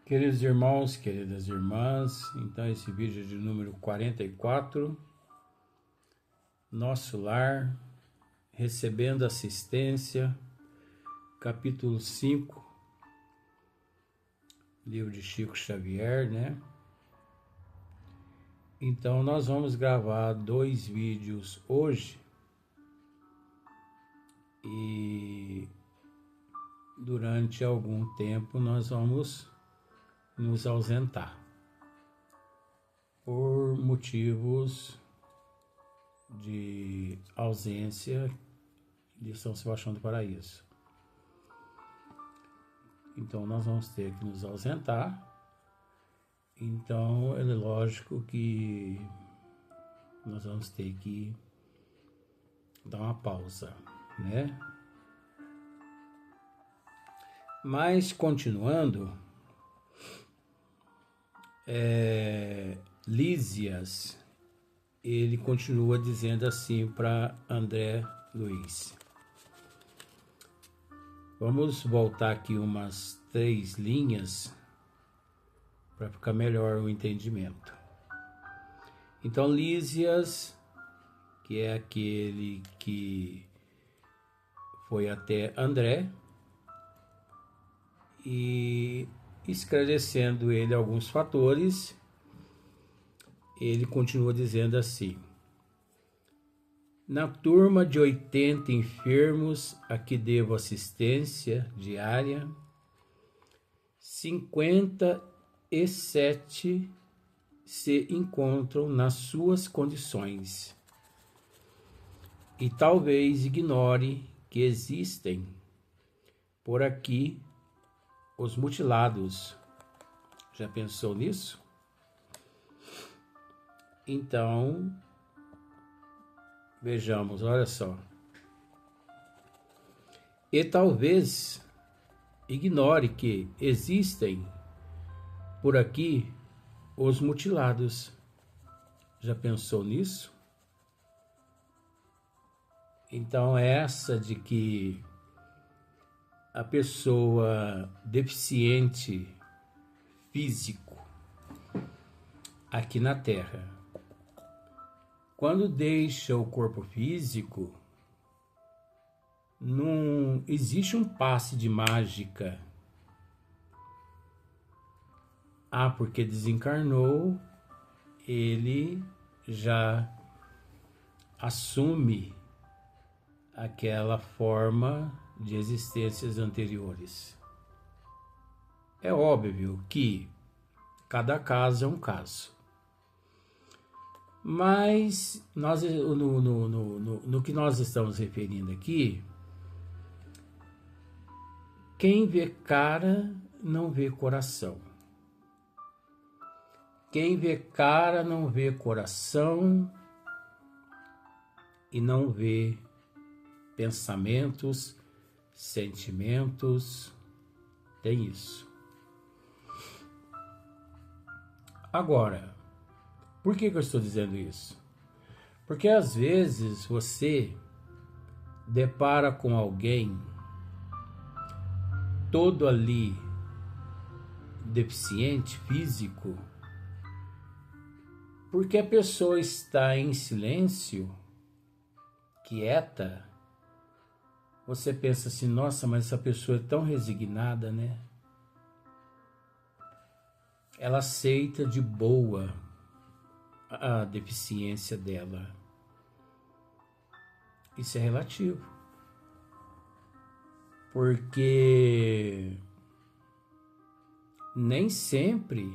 Queridos irmãos, queridas irmãs, então esse vídeo é de número 44, Nosso Lar, Recebendo Assistência, capítulo 5, livro de Chico Xavier, né? Então nós vamos gravar 2 vídeos hoje e durante algum tempo nós vamos nos ausentar por motivos de ausência de São Sebastião do Paraíso. Então nós vamos ter que nos ausentar. Então é lógico que nós vamos ter que dar uma pausa, né? Mas continuando, Lísias, ele continua dizendo assim para André Luiz. Vamos voltar aqui umas 3 linhas para ficar melhor o entendimento. Então Lísias, que é aquele que foi até André e esclarecendo ele alguns fatores, ele continua dizendo assim: na turma de 80 enfermos a que devo assistência diária, 57 se encontram nas suas condições e talvez ignore que existem por aqui os mutilados. Já pensou nisso? Então, vejamos, olha só. E talvez ignore que existem por aqui os mutilados. Já pensou nisso? Então, essa de que a pessoa deficiente físico aqui na Terra, quando deixa o corpo físico, não existe um passe de mágica. Porque desencarnou, ele já assume aquela forma de existências anteriores. É óbvio que cada caso é um caso. Mas nós, no que nós estamos referindo aqui, quem vê cara não vê coração. Quem vê cara não vê coração e não vê pensamentos, sentimentos. Tem isso. Agora, por que eu estou dizendo isso? Porque às vezes você depara com alguém todo ali deficiente físico, porque a pessoa está em silêncio, quieta. Você pensa assim, nossa, mas essa pessoa é tão resignada, né? Ela aceita de boa a deficiência dela. Isso é relativo. Porque nem sempre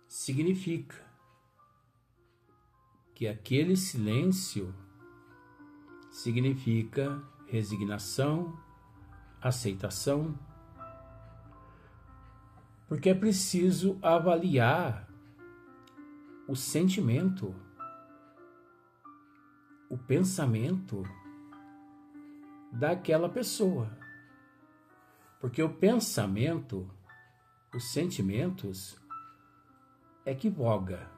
significa que aquele silêncio significa resignação, aceitação, porque é preciso avaliar o sentimento, o pensamento daquela pessoa. Porque o pensamento, os sentimentos, é que voga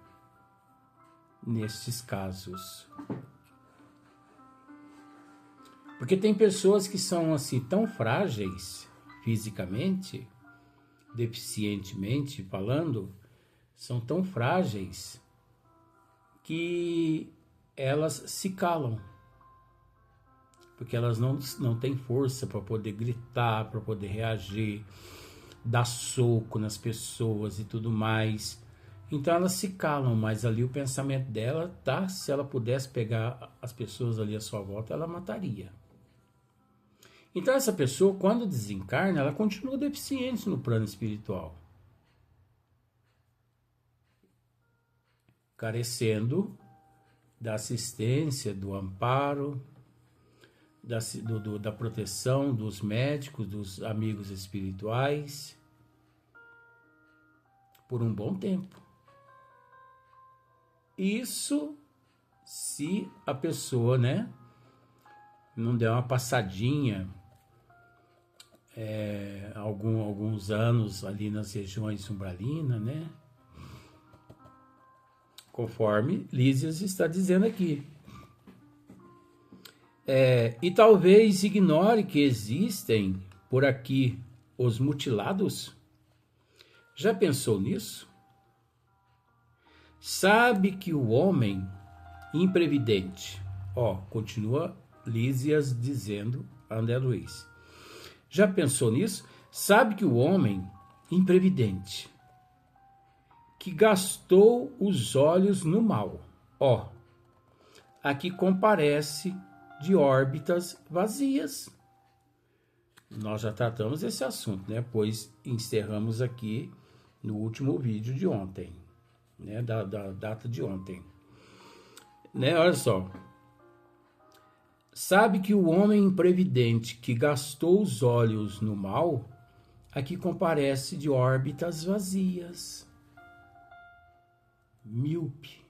nestes casos. Porque tem pessoas que são assim tão frágeis fisicamente deficientemente falando, são tão frágeis que elas se calam, porque elas não têm força para poder gritar, para poder reagir, dar soco nas pessoas e tudo mais. Então elas se calam, mas ali o pensamento dela tá, se ela pudesse pegar as pessoas ali à sua volta, ela mataria. Então essa pessoa, quando desencarna, ela continua deficiente no plano espiritual, carecendo da assistência, do amparo, da proteção dos médicos, dos amigos espirituais, por um bom tempo. Isso se a pessoa, né, não der uma passadinha alguns anos ali nas regiões umbralinas, né? Conforme Lísias está dizendo aqui. E talvez ignore que existem por aqui os mutilados. Já pensou nisso? Sabe que o homem imprevidente, continua Lísias dizendo a André Luiz. Já pensou nisso? Sabe que o homem imprevidente, que gastou os olhos no mal, aqui comparece de órbitas vazias. Nós já tratamos esse assunto, né? Pois encerramos aqui no último vídeo de ontem, né? Da data de ontem, né? Olha só. Sabe que o homem imprevidente que gastou os olhos no mal, aqui comparece de órbitas vazias, míope,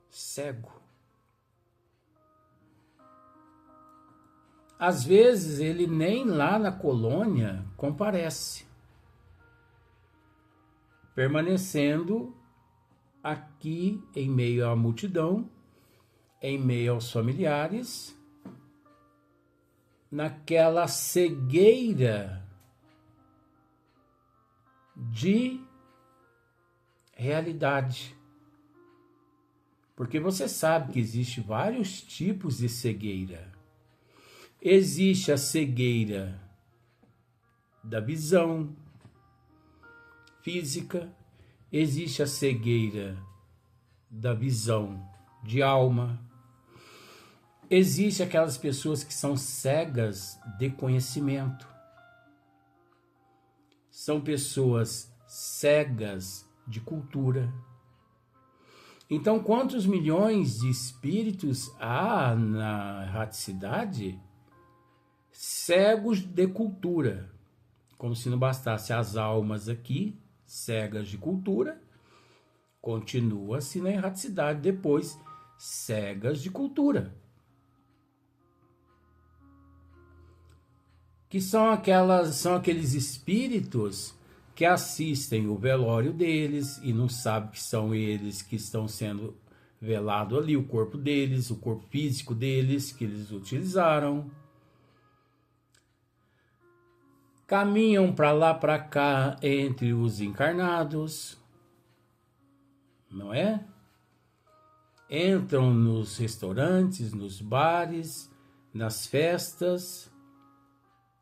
cego. Às vezes ele nem lá na colônia comparece, permanecendo aqui em meio à multidão, em meio aos familiares, naquela cegueira de realidade. Porque você sabe que existe vários tipos de cegueira. Existe a cegueira da visão física, existe a cegueira da visão de alma, existe aquelas pessoas que são cegas de conhecimento, são pessoas cegas de cultura. Então, quantos milhões de espíritos há na erraticidade? Cegos de cultura, como se não bastasse as almas aqui, cegas de cultura, continua-se na erraticidade depois, cegas de cultura. Que são aqueles espíritos que assistem o velório deles e não sabem que são eles que estão sendo velado ali, o corpo deles, o corpo físico deles, que eles utilizaram. Caminham para lá, para cá, entre os encarnados, não é? Entram nos restaurantes, nos bares, nas festas,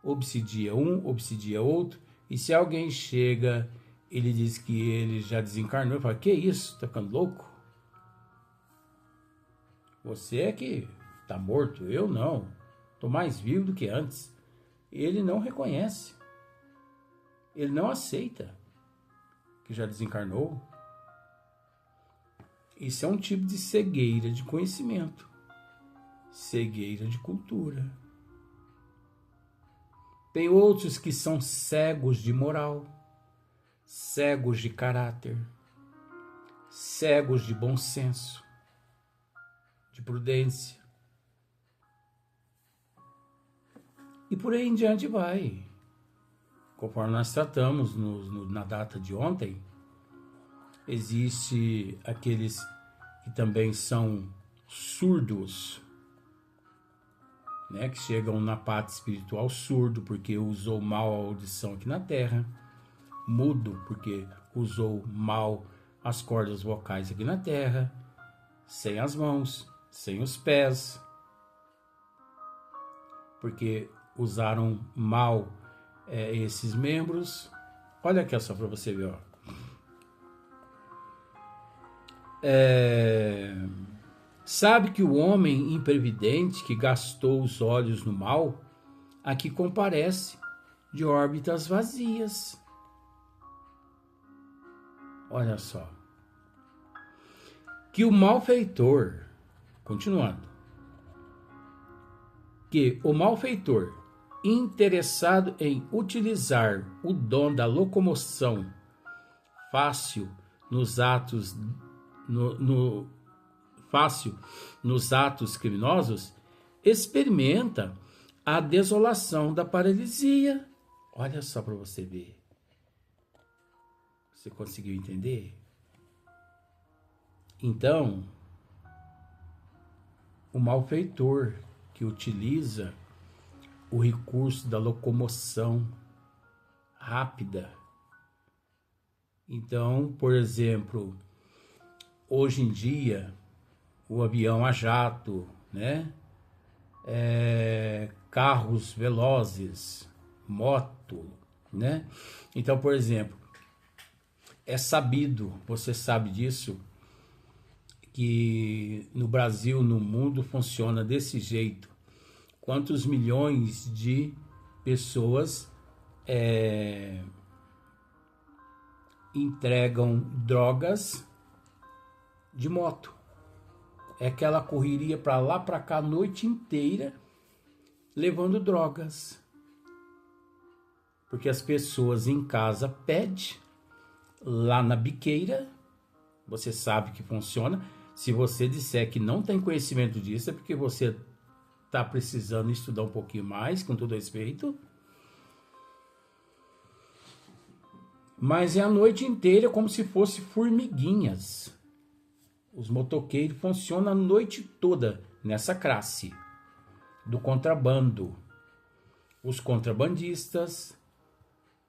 obsidia um, obsidia outro, e se alguém chega, ele diz que ele já desencarnou, fala, que isso, tá ficando louco? Você é que tá morto, eu não, tô mais vivo do que antes. Ele não reconhece. Ele não aceita que já desencarnou. Isso é um tipo de cegueira de conhecimento, cegueira de cultura. Tem outros que são cegos de moral, cegos de caráter, cegos de bom senso, de prudência. E por aí em diante vai. Conforme nós tratamos na data de ontem, existe aqueles que também são surdos, né, que chegam na parte espiritual surdo, porque usou mal a audição aqui na Terra, mudo, porque usou mal as cordas vocais aqui na terra, sem as mãos, sem os pés, porque usaram mal esses membros. Olha aqui só para você ver, ó. Sabe que o homem imprevidente que gastou os olhos no mal, aqui comparece de órbitas vazias. Olha só. Que o malfeitor, continuando, que o malfeitor, interessado em utilizar o dom da locomoção fácil nos atos nos atos criminosos, experimenta a desolação da paralisia. Olha só para você ver. Você conseguiu entender? Então, o malfeitor que utiliza o recurso da locomoção rápida. Então, por exemplo, hoje em dia, o avião a jato, né? Carros velozes, moto, né? Então, por exemplo, é sabido, você sabe disso, que no Brasil, no mundo, funciona desse jeito. Quantos milhões de pessoas entregam drogas de moto? É aquela correria para lá, para cá, a noite inteira, levando drogas. Porque as pessoas em casa pedem, lá na biqueira, você sabe que funciona. Se você disser que não tem conhecimento disso, é porque você está precisando estudar um pouquinho mais, com todo respeito. Mas é a noite inteira como se fosse formiguinhas. Os motoqueiros funcionam a noite toda nessa classe do contrabando. Os contrabandistas,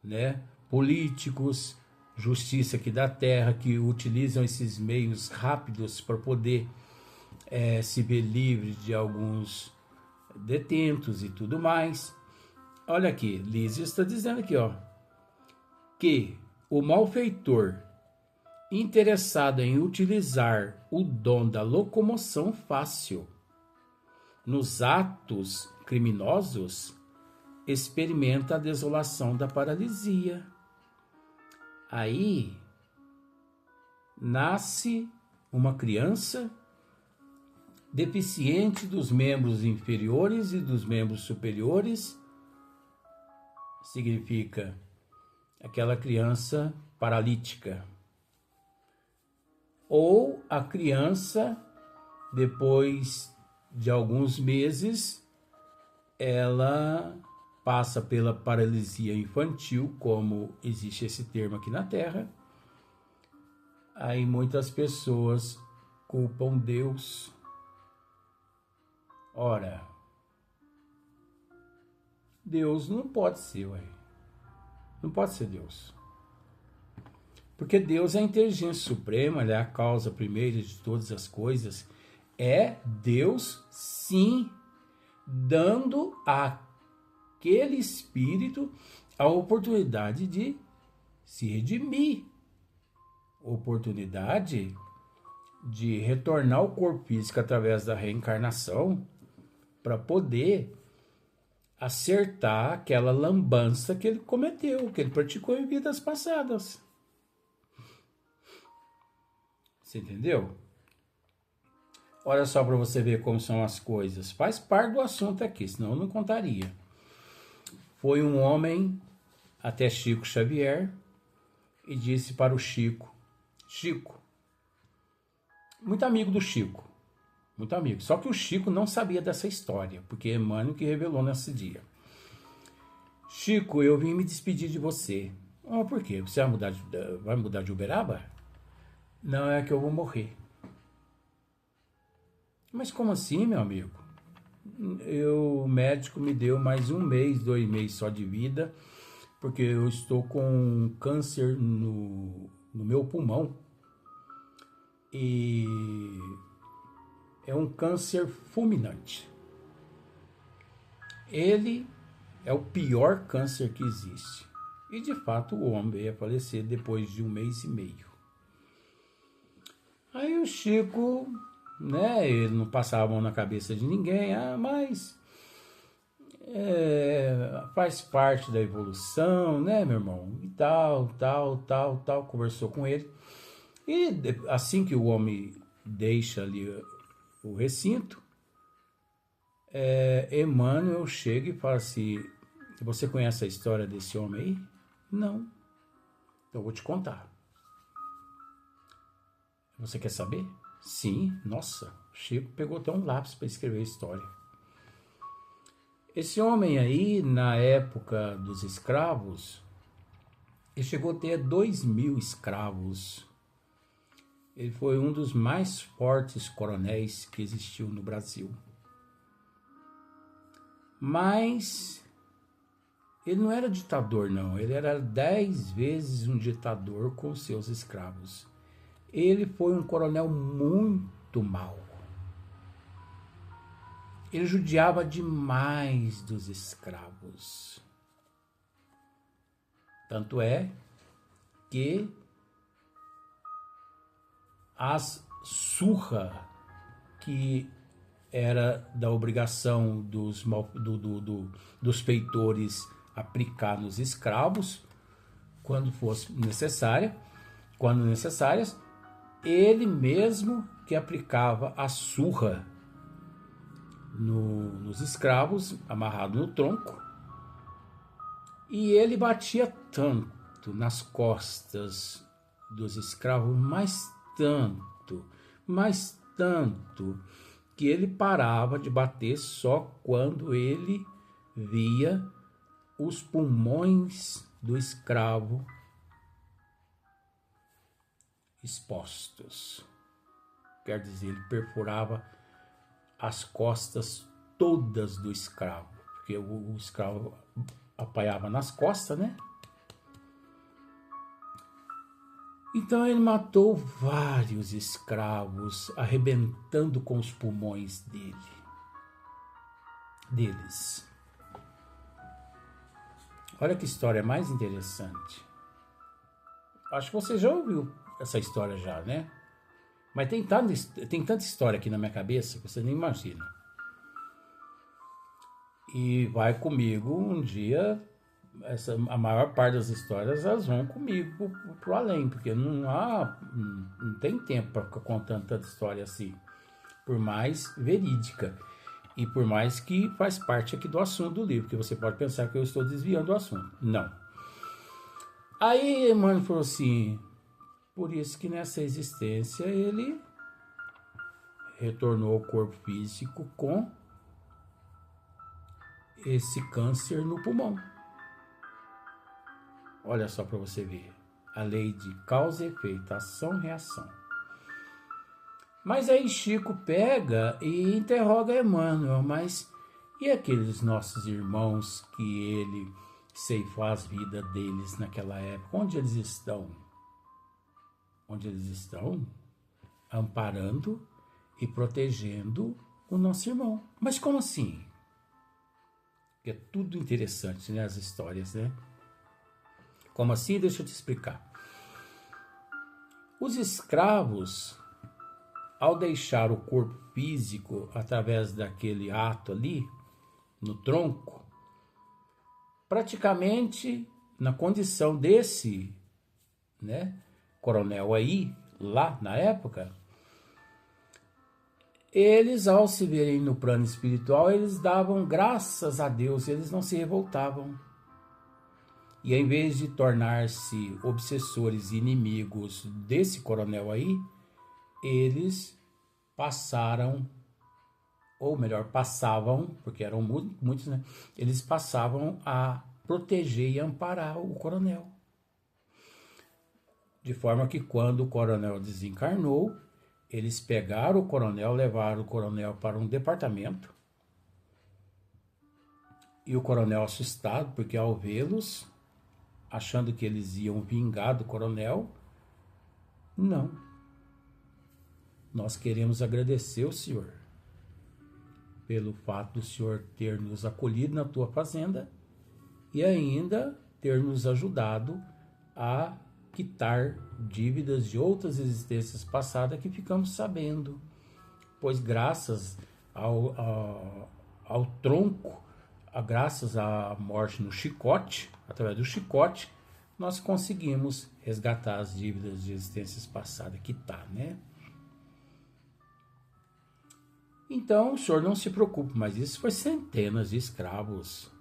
né, políticos, justiça aqui da terra, que utilizam esses meios rápidos para poder se ver livre de alguns detentos e tudo mais. Olha aqui, Lísio está dizendo aqui, ó, que o malfeitor interessado em utilizar o dom da locomoção fácil nos atos criminosos experimenta a desolação da paralisia. Aí nasce uma criança deficiente dos membros inferiores e dos membros superiores. Significa aquela criança paralítica. Ou a criança, depois de alguns meses, ela passa pela paralisia infantil, como existe esse termo aqui na Terra. Aí muitas pessoas culpam Deus. Ora, Deus não pode ser, ué. Não pode ser Deus. Porque Deus é a inteligência suprema, Ele é a causa primeira de todas as coisas. É Deus, sim, dando àquele espírito a oportunidade de se redimir, oportunidade de retornar ao corpo físico através da reencarnação, para poder acertar aquela lambança que ele cometeu, que ele praticou em vidas passadas. Você entendeu? Olha só para você ver como são as coisas. Faz parte do assunto aqui, senão eu não contaria. Foi um homem até Chico Xavier e disse para o Chico, Chico, muito amigo do Chico, muito amigo. Só que o Chico não sabia dessa história, porque Emmanuel que revelou nesse dia. Chico, eu vim me despedir de você. Ah, por quê? Você vai mudar de Uberaba? Não, é que eu vou morrer. Mas como assim, meu amigo? O médico me deu mais 1 mês, 2 meses só de vida. porque eu estou com câncer no meu pulmão e é um câncer fulminante. Ele é o pior câncer que existe. E de fato o homem ia falecer depois de 1 mês e meio. Aí o Chico, né, ele não passava a mão na cabeça de ninguém, mas faz parte da evolução, né, meu irmão? E tal, conversou com ele. E assim que o homem deixa ali o recinto, Emmanuel chega e fala assim: você conhece a história desse homem aí? Não. Então eu vou te contar. Você quer saber? Sim. Nossa, Chico pegou até um lápis para escrever a história. Esse homem aí, na época dos escravos, ele chegou a ter 2.000 escravos. Ele foi um dos mais fortes coronéis que existiu no Brasil. Mas ele não era ditador, não. Ele era 10 vezes um ditador com seus escravos. Ele foi um coronel muito mau. Ele judiava demais dos escravos. Tanto é que as surras que era da obrigação dos feitores aplicar nos escravos, quando necessárias, ele mesmo que aplicava a surra nos escravos, amarrado no tronco, e ele batia tanto nas costas dos escravos, mas tanto, que ele parava de bater só quando ele via os pulmões do escravo expostos. Quer dizer, ele perfurava as costas todas do escravo, porque o escravo apanhava nas costas, né? Então ele matou vários escravos, arrebentando com os pulmões deles. Olha que história mais interessante. Acho que você já ouviu essa história já, né? Mas tem tanta história aqui na minha cabeça que você nem imagina. E vai comigo um dia, a maior parte das histórias elas vão comigo pro além, porque não tem tempo para ficar contando tanta história assim, por mais verídica e por mais que faz parte aqui do assunto do livro, que você pode pensar que eu estou desviando do assunto. Não. Aí Emmanuel falou assim: por isso que nessa existência ele retornou ao corpo físico com esse câncer no pulmão. Olha só para você ver. A lei de causa e efeito, ação e reação. Mas aí Chico pega e interroga Emmanuel: mas e aqueles nossos irmãos que ele ceifou as vidas deles naquela época? Onde eles estão? Onde eles estão? Amparando e protegendo o nosso irmão. Mas como assim? É tudo interessante, né? As histórias, né? Como assim? Deixa eu te explicar. Os escravos, ao deixar o corpo físico através daquele ato ali, no tronco, praticamente na condição desse, né, coronel aí, lá na época, eles, ao se verem no plano espiritual, eles davam graças a Deus, eles não se revoltavam. E em vez de tornar-se obsessores e inimigos desse coronel aí, eles passaram, ou melhor, passavam, porque eram muitos, né? Eles passavam a proteger e amparar o coronel. De forma que quando o coronel desencarnou, eles pegaram o coronel, levaram o coronel para um departamento. E o coronel, assustado, porque ao vê-los, achando que eles iam vingar do coronel. Não. Nós queremos agradecer ao Senhor pelo fato do Senhor ter nos acolhido na tua fazenda e ainda ter nos ajudado a quitar dívidas de outras existências passadas que ficamos sabendo. Pois graças ao tronco, graças à morte no chicote, através do chicote, nós conseguimos resgatar as dívidas de existências passadas, quitar, né? Então, o senhor não se preocupe, mas isso foi centenas de escravos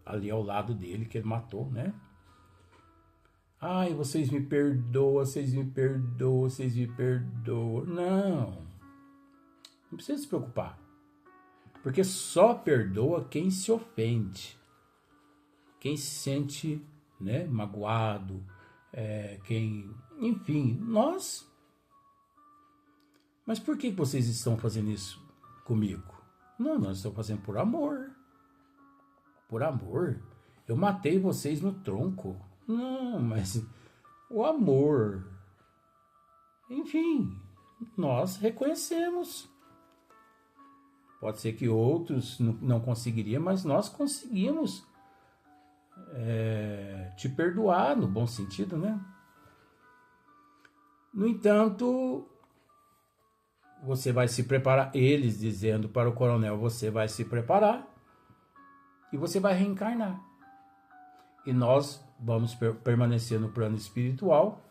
ali ao lado dele que ele matou, né? Ai, vocês me perdoam, vocês me perdoam, vocês me perdoam. Não precisa se preocupar, porque só perdoa quem se ofende, quem se sente, né, magoado, enfim, nós. Mas por que vocês estão fazendo isso comigo? Não, nós estamos fazendo por amor. Por amor. Eu matei vocês no tronco. Não, mas o amor. Enfim, nós reconhecemos. Pode ser que outros não conseguiriam, mas nós conseguimos te perdoar, no bom sentido, né? No entanto, você vai se preparar, eles dizendo para o coronel, você vai se preparar e você vai reencarnar. E nós vamos permanecer no plano espiritual,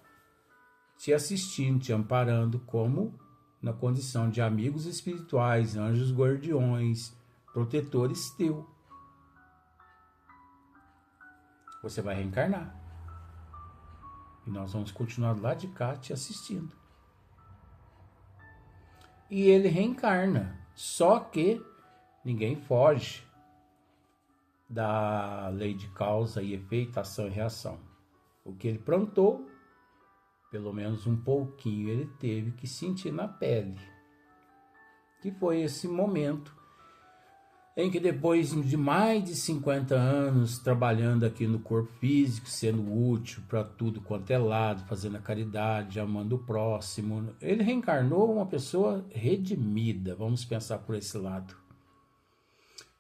te assistindo, te amparando, como na condição de amigos espirituais, anjos guardiões, protetores teu. Você vai reencarnar. E nós vamos continuar lá de cá te assistindo. E ele reencarna. Só que ninguém foge da lei de causa e efeito, ação e reação. O que ele plantou, pelo menos um pouquinho, ele teve que sentir na pele. Que foi esse momento em que, depois de mais de 50 anos trabalhando aqui no corpo físico, sendo útil para tudo quanto é lado, fazendo a caridade, amando o próximo, ele reencarnou uma pessoa redimida, vamos pensar por esse lado.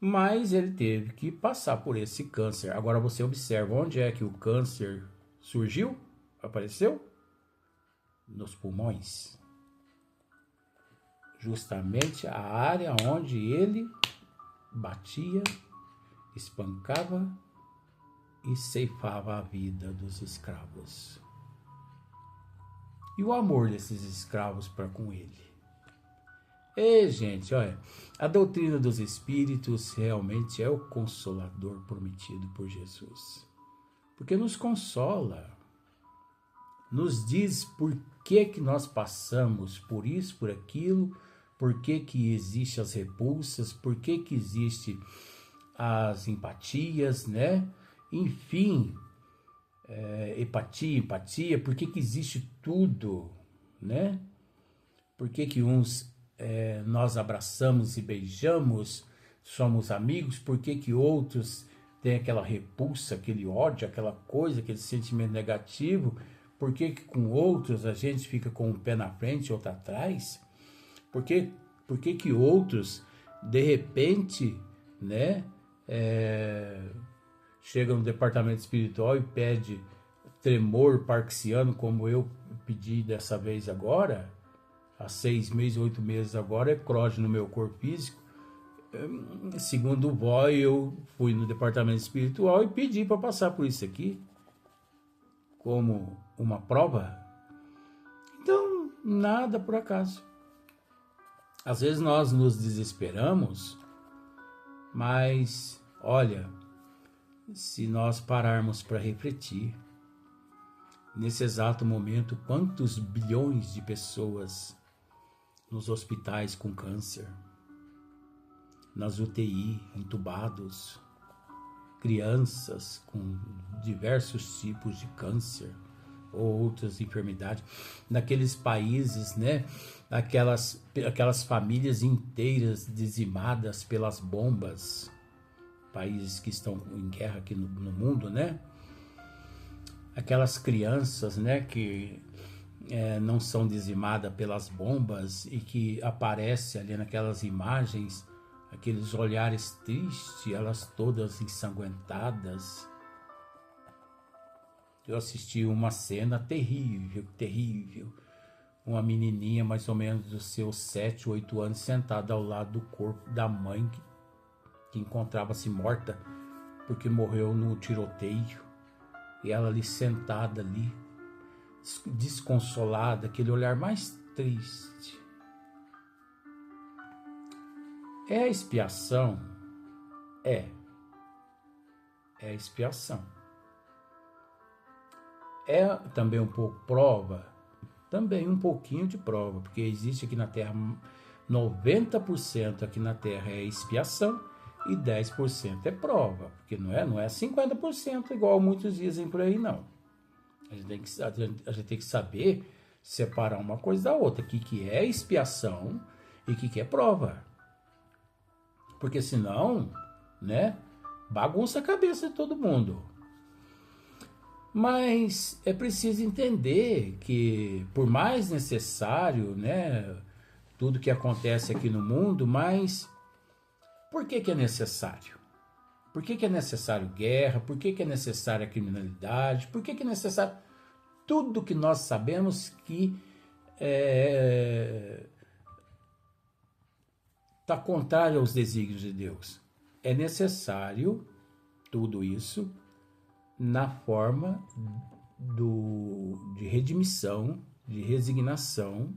Mas ele teve que passar por esse câncer. Agora você observa onde é que o câncer surgiu, apareceu? Nos pulmões. Justamente a área onde ele batia, espancava e ceifava a vida dos escravos. E o amor desses escravos para com ele. E, gente, olha, a doutrina dos espíritos realmente é o consolador prometido por Jesus. Porque nos consola, nos diz por que nós passamos por isso, por aquilo, por que existe as repulsas, por que existe as empatias, né? Enfim, empatia, por que existe tudo, né? Por que uns nós abraçamos e beijamos, somos amigos, por que outros têm aquela repulsa, aquele ódio, aquela coisa, aquele sentimento negativo, por que com outros a gente fica com um pé na frente e outro atrás? Por que outros, de repente, né, chegam no departamento espiritual e pede tremor parkinsiano, como eu pedi dessa vez agora, há 6 meses, 8 meses agora, eclode no meu corpo físico. Segundo o vó, eu fui no departamento espiritual e pedi para passar por isso aqui, como uma prova. Então, nada por acaso. Às vezes nós nos desesperamos, mas, olha, se nós pararmos para refletir, nesse exato momento, quantos bilhões de pessoas nos hospitais com câncer, nas UTI, entubados, crianças com diversos tipos de câncer ou outras enfermidades, naqueles países, né, aquelas famílias inteiras dizimadas pelas bombas, países que estão em guerra aqui no mundo, né? aquelas crianças, né, que não são dizimadas pelas bombas e que aparece ali naquelas imagens, aqueles olhares tristes, elas todas ensanguentadas. Eu assisti uma cena terrível, terrível. Uma menininha mais ou menos dos seus 7, 8 anos sentada ao lado do corpo da mãe que encontrava-se morta porque morreu no tiroteio. E ela ali sentada ali, desconsolada, aquele olhar mais triste. É a expiação? É a expiação. É também um pouco prova? Também um pouquinho de prova, porque existe aqui na Terra, 90% aqui na Terra é expiação e 10% é prova, porque não é 50% igual muitos dizem por aí, não. A gente tem que saber separar uma coisa da outra, o que é expiação e o que é prova. Porque senão, né, bagunça a cabeça de todo mundo. Mas é preciso entender que, por mais necessário, né, tudo que acontece aqui no mundo, mas por que é necessário? Por que é necessário guerra? Por que é necessária criminalidade? Por que é necessário tudo que nós sabemos que está contrário aos desígnios de Deus? É necessário tudo isso na forma de redimissão, de resignação,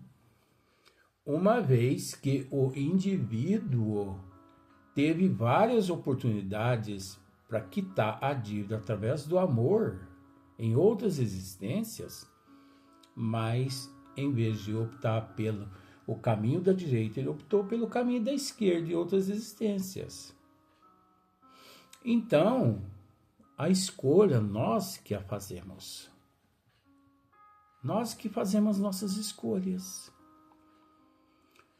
uma vez que o indivíduo teve várias oportunidades para quitar a dívida através do amor em outras existências, mas em vez de optar pelo o caminho da direita, ele optou pelo caminho da esquerda em outras existências. Então, a escolha, nós que a fazemos. Nós que fazemos nossas escolhas.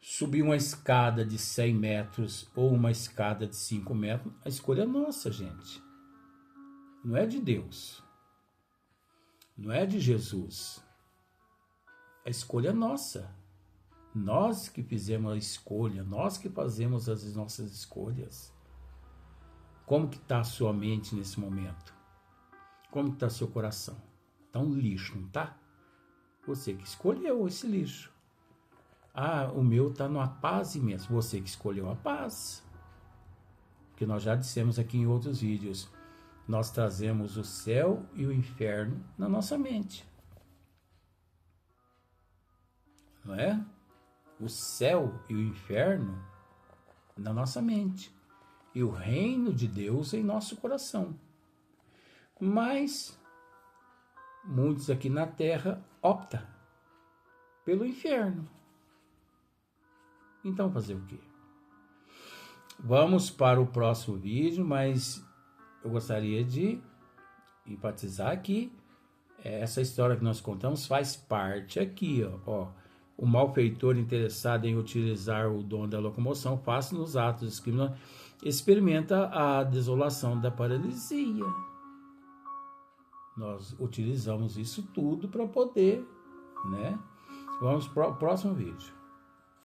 Subir uma escada de 100 metros ou uma escada de 5 metros, a escolha é nossa, gente. Não é de Deus. Não é de Jesus. A escolha é nossa. Nós que fizemos a escolha, nós que fazemos as nossas escolhas. Como que está a sua mente nesse momento? Como que está seu coração? Está um lixo, não está? Você que escolheu esse lixo. Ah, o meu está numa paz imensa. Você que escolheu a paz. Porque nós já dissemos aqui em outros vídeos, nós trazemos o céu e o inferno na nossa mente. Não é? O céu e o inferno na nossa mente. E o reino de Deus em nosso coração. Mas muitos aqui na Terra optam pelo inferno. Então fazer o quê? Vamos para o próximo vídeo, mas eu gostaria de enfatizar que essa história que nós contamos faz parte aqui, ó. O malfeitor interessado em utilizar o dom da locomoção fácil nos atos criminosos experimenta a desolação da paralisia. Nós utilizamos isso tudo para poder, né? Vamos para o próximo vídeo.